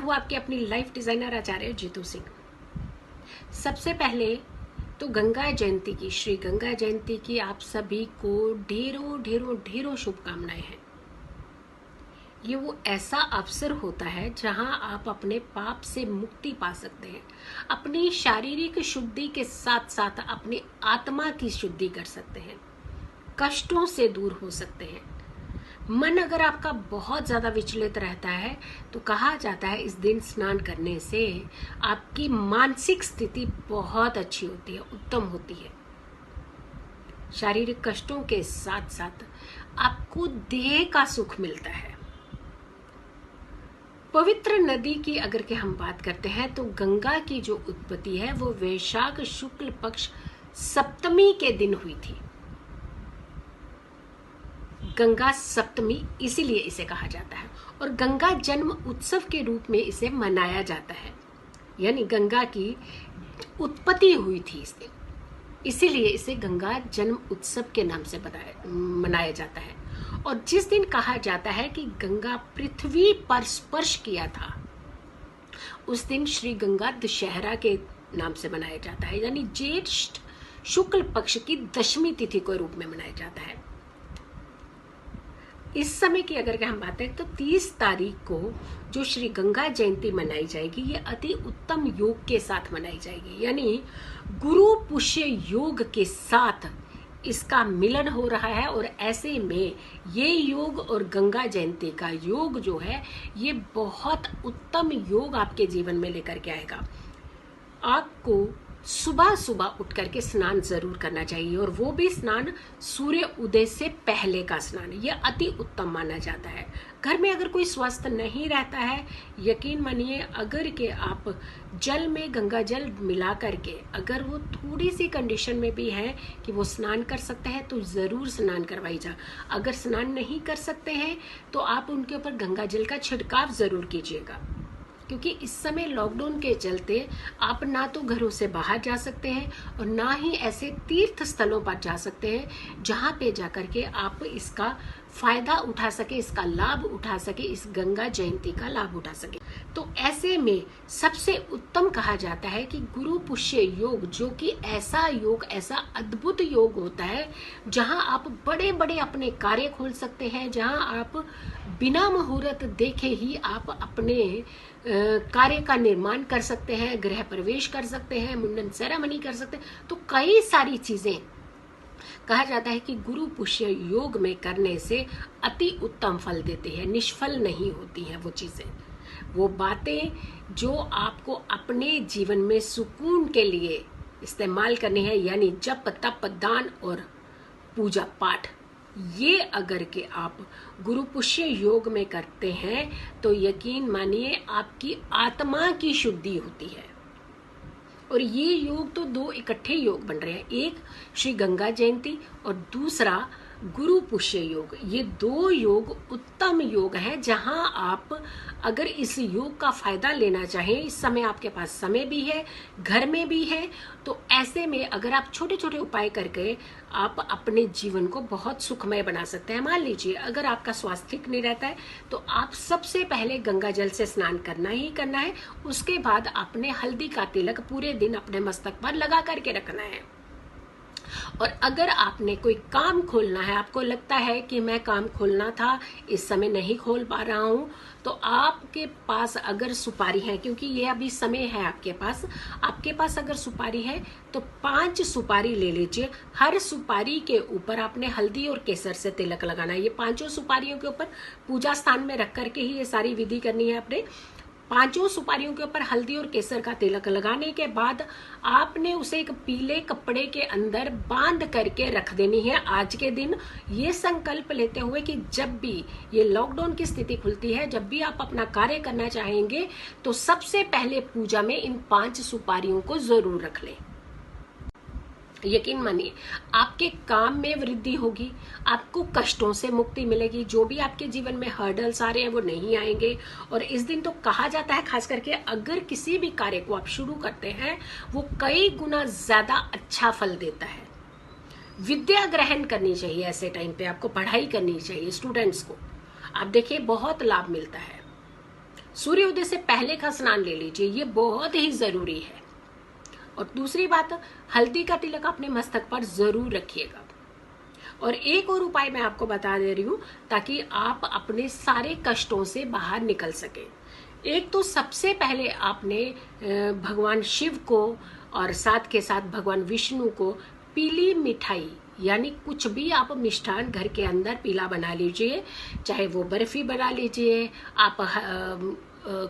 हूँ आपके अपनी लाइफ डिजाइनर आचार्य जीतू सिंह। सबसे पहले तो गंगा जयंती की, श्री गंगा जयंती की आप सभी को ढेरों ढेरों ढेरों शुभकामनाएं हैं। ये वो ऐसा अवसर होता है जहां आप अपने पाप से मुक्ति पा सकते हैं, अपनी शारीरिक शुद्धि के साथ साथ अपनी आत्मा की शुद्धि कर सकते हैं, कष्टों से दूर हो सकते हैं। मन अगर आपका बहुत ज्यादा विचलित रहता है तो कहा जाता है इस दिन स्नान करने से आपकी मानसिक स्थिति बहुत अच्छी होती है, उत्तम होती है। शारीरिक कष्टों के साथ साथ आपको देह का सुख मिलता है। पवित्र नदी की अगर के हम बात करते हैं तो गंगा की जो उत्पत्ति है वो वैशाख शुक्ल पक्ष सप्तमी के दिन हुई थी। गंगा सप्तमी इसीलिए इसे कहा जाता है और गंगा जन्म उत्सव के रूप में इसे मनाया जाता है, यानी गंगा की उत्पत्ति हुई थी इस दिन, इसीलिए इसे गंगा जन्म उत्सव के नाम से मनाया जाता है। और जिस दिन कहा जाता है कि गंगा पृथ्वी पर स्पर्श किया था, उस दिन श्री गंगा दशहरा के नाम से मनाया जाता है, यानी ज्येष्ठ शुक्ल पक्ष की दशमी तिथि के रूप में मनाया जाता है। इस समय की अगर हम बात करें तो 30 तारीख को जो श्री गंगा जयंती मनाई जाएगी, ये अति उत्तम योग के साथ मनाई जाएगी, यानी गुरु पुष्य योग के साथ इसका मिलन हो रहा है। और ऐसे में ये योग और गंगा जयंती का योग जो है ये बहुत उत्तम योग आपके जीवन में लेकर के आएगा। आपको सुबह सुबह उठ करके स्नान जरूर करना चाहिए, और वो भी स्नान सूर्य उदय से पहले का स्नान, यह अति उत्तम माना जाता है। घर में अगर कोई स्वस्थ नहीं रहता है, यकीन मानिए अगर के आप जल में गंगा जल मिला करके अगर वो थोड़ी सी कंडीशन में भी है कि वो स्नान कर सकते हैं तो जरूर स्नान करवाई जा। अगर स्नान नहीं कर सकते हैं तो आप उनके ऊपर गंगा जल का छिड़काव जरूर कीजिएगा, क्योंकि इस समय लॉकडाउन के चलते आप ना तो घरों से बाहर जा सकते हैं और ना ही ऐसे तीर्थ स्थलों पर जा सकते हैं जहां पे जाकर के आप इसका फायदा उठा सके, इसका लाभ उठा सके, इस गंगा जयंती का लाभ उठा सके। तो ऐसे में सबसे उत्तम कहा जाता है कि गुरु पुष्य योग, जो कि ऐसा योग, ऐसा अद्भुत योग होता है जहां आप बड़े बड़े अपने कार्य खोल सकते हैं, जहां आप बिना मुहूर्त देखे ही आप अपने कार्य का निर्माण कर सकते हैं, गृह प्रवेश कर सकते हैं, मुंडन सेरेमनी कर सकते हैं। तो कई सारी चीजें कहा जाता है कि गुरु पुष्य योग में करने से अति उत्तम फल देते हैं, निष्फल नहीं होती हैं वो चीजें, वो बातें जो आपको अपने जीवन में सुकून के लिए इस्तेमाल करनी है, यानी जप तप दान और पूजा पाठ। ये अगर के आप गुरु पुष्य योग में करते हैं तो यकीन मानिए आपकी आत्मा की शुद्धि होती है। और ये योग तो दो इकट्ठे योग बन रहे हैं, एक श्री गंगा जयंती और दूसरा गुरु पुष्य योग। ये दो योग उत्तम योग हैं जहां आप अगर इस योग का फायदा लेना चाहें, इस समय आपके पास समय भी है, घर में भी है, तो ऐसे में अगर आप छोटे छोटे उपाय करके आप अपने जीवन को बहुत सुखमय बना सकते हैं। मान लीजिए अगर आपका स्वास्थ्य ठीक नहीं रहता है तो आप सबसे पहले गंगा जल से स्नान करना ही करना है। उसके बाद आपने हल्दी का तिलक पूरे दिन अपने मस्तक पर लगा करके रखना है। और अगर आपने कोई काम खोलना है, आपको लगता है कि मैं काम खोलना था इस समय नहीं खोल पा रहा हूं, तो आपके पास अगर सुपारी है, क्योंकि ये अभी समय है आपके पास अगर सुपारी है तो 5 सुपारी ले लीजिए। हर सुपारी के ऊपर आपने हल्दी और केसर से तिलक लगाना है। ये 5 सुपारियों के ऊपर पूजा स्थान में रख करके ही ये सारी विधि करनी है। अपने 5 सुपारियों के ऊपर हल्दी और केसर का तिलक लगाने के बाद आपने उसे एक पीले कपड़े के अंदर बांध करके रख देनी है। आज के दिन ये संकल्प लेते हुए कि जब भी ये लॉकडाउन की स्थिति खुलती है, जब भी आप अपना कार्य करना चाहेंगे तो सबसे पहले पूजा में इन 5 सुपारियों को जरूर रख लें। यकीन मानिए आपके काम में वृद्धि होगी, आपको कष्टों से मुक्ति मिलेगी, जो भी आपके जीवन में हर्डल्स आ रहे हैं वो नहीं आएंगे। और इस दिन तो कहा जाता है खास करके अगर किसी भी कार्य को आप शुरू करते हैं वो कई गुना ज्यादा अच्छा फल देता है। विद्या ग्रहण करनी चाहिए, ऐसे टाइम पे आपको पढ़ाई करनी चाहिए। स्टूडेंट्स को आप देखिए बहुत लाभ मिलता है। सूर्योदय से पहले का स्नान ले लीजिए, ये बहुत ही जरूरी है। और दूसरी बात, हल्दी का तिलक अपने मस्तक पर जरूर रखिएगा। और एक और उपाय मैं आपको बता दे रही हूँ ताकि आप अपने सारे कष्टों से बाहर निकल सके। एक तो सबसे पहले आपने भगवान शिव को और साथ के साथ भगवान विष्णु को पीली मिठाई यानी कुछ भी आप मिष्ठान घर के अंदर पीला बना लीजिए, चाहे वो बर्फी बना लीजिए, आप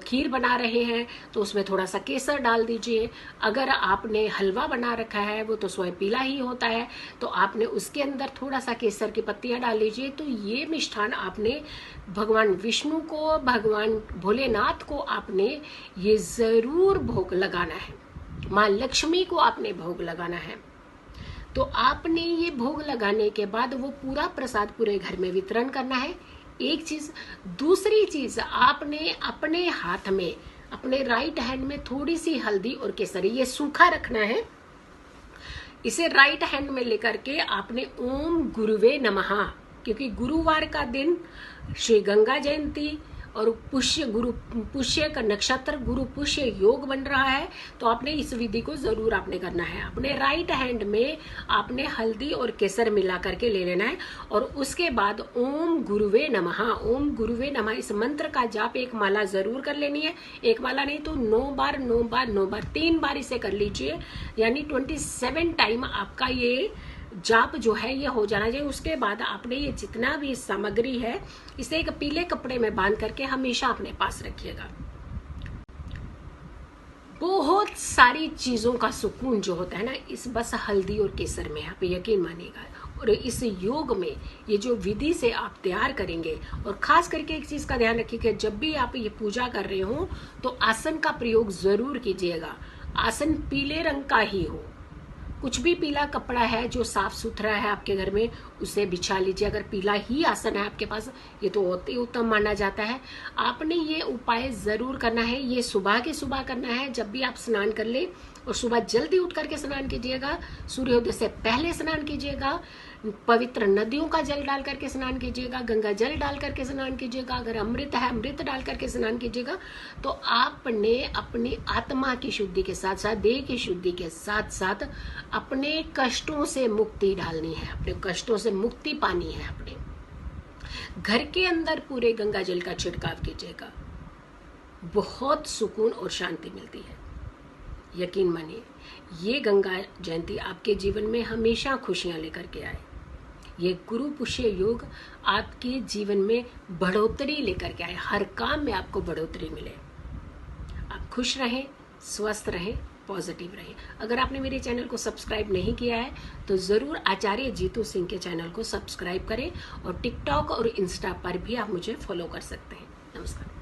खीर बना रहे हैं तो उसमें थोड़ा सा केसर डाल दीजिए। अगर आपने हलवा बना रखा है वो तो स्वयं पीला ही होता है, तो आपने उसके अंदर थोड़ा सा केसर की पत्तियां डाल लीजिए। तो ये मिष्ठान आपने भगवान विष्णु को, भगवान भोलेनाथ को आपने ये जरूर भोग लगाना है, माँ लक्ष्मी को आपने भोग लगाना है। तो आपने ये भोग लगाने के बाद वो पूरा प्रसाद पूरे घर में वितरण करना है, एक चीज। दूसरी चीज, आपने अपने हाथ में, अपने राइट हैंड में थोड़ी सी हल्दी और केसरी, ये सूखा रखना है। इसे राइट हैंड में लेकर के आपने ओम गुरुवे नमः, क्योंकि गुरुवार का दिन श्री गंगा जयंती और पुष्य का नक्षत्र, गुरु पुष्य योग बन रहा है, तो आपने इस विधि को जरूर आपने करना है। अपने राइट हैंड में आपने हल्दी और केसर मिला करके ले लेना है और उसके बाद ओम गुरुवे नमः, ओम गुरुवे नमः इस मंत्र का जाप एक माला जरूर कर लेनी है। एक माला नहीं तो 9 बार 9 बार 9 बार 3 बार इसे कर लीजिए, यानी 27 टाइम आपका ये जाप जो है ये हो जाना चाहिए। उसके बाद आपने ये जितना भी सामग्री है इसे एक पीले कपड़े में बांध करके हमेशा अपने पास रखिएगा। बहुत सारी चीजों का सुकून जो होता है ना, इस बस हल्दी और केसर में, आप यकीन मानिएगा। और इस योग में ये जो विधि से आप तैयार करेंगे, और खास करके एक चीज का ध्यान रखिए कि जब भी आप ये पूजा कर रहे हो तो आसन का प्रयोग जरूर कीजिएगा। आसन पीले रंग का ही हो, कुछ भी पीला कपड़ा है जो साफ सुथरा है आपके घर में उसे बिछा लीजिए। अगर पीला ही आसन है आपके पास, ये तो अति उत्तम माना जाता है। आपने ये उपाय जरूर करना है। ये सुबह के सुबह करना है, जब भी आप स्नान कर ले, और सुबह जल्दी उठ करके स्नान कीजिएगा, सूर्योदय से पहले स्नान कीजिएगा, पवित्र नदियों का जल डाल करके स्नान कीजिएगा, गंगा जल डाल करके स्नान कीजिएगा, अगर अमृत है अमृत डाल करके स्नान कीजिएगा। तो आपने अपनी आत्मा की शुद्धि के साथ साथ, देह की शुद्धि के साथ साथ अपने कष्टों से मुक्ति ढालनी है, अपने कष्टों से मुक्ति पानी है। अपने घर के अंदर पूरे गंगा जल का छिड़काव कीजिएगा, बहुत सुकून और शांति मिलती है। यकीन मानिए, ये गंगा जयंती आपके जीवन में हमेशा खुशियां लेकर के आए। ये गुरु पुष्य योग आपके जीवन में बढ़ोतरी लेकर के आए, हर काम में आपको बढ़ोतरी मिले। आप खुश रहें, स्वस्थ रहें, पॉजिटिव रहें। अगर आपने मेरे चैनल को सब्सक्राइब नहीं किया है तो जरूर आचार्य जीतू सिंह के चैनल को सब्सक्राइब करें, और टिकटॉक और इंस्टा पर भी आप मुझे फॉलो कर सकते हैं। नमस्कार।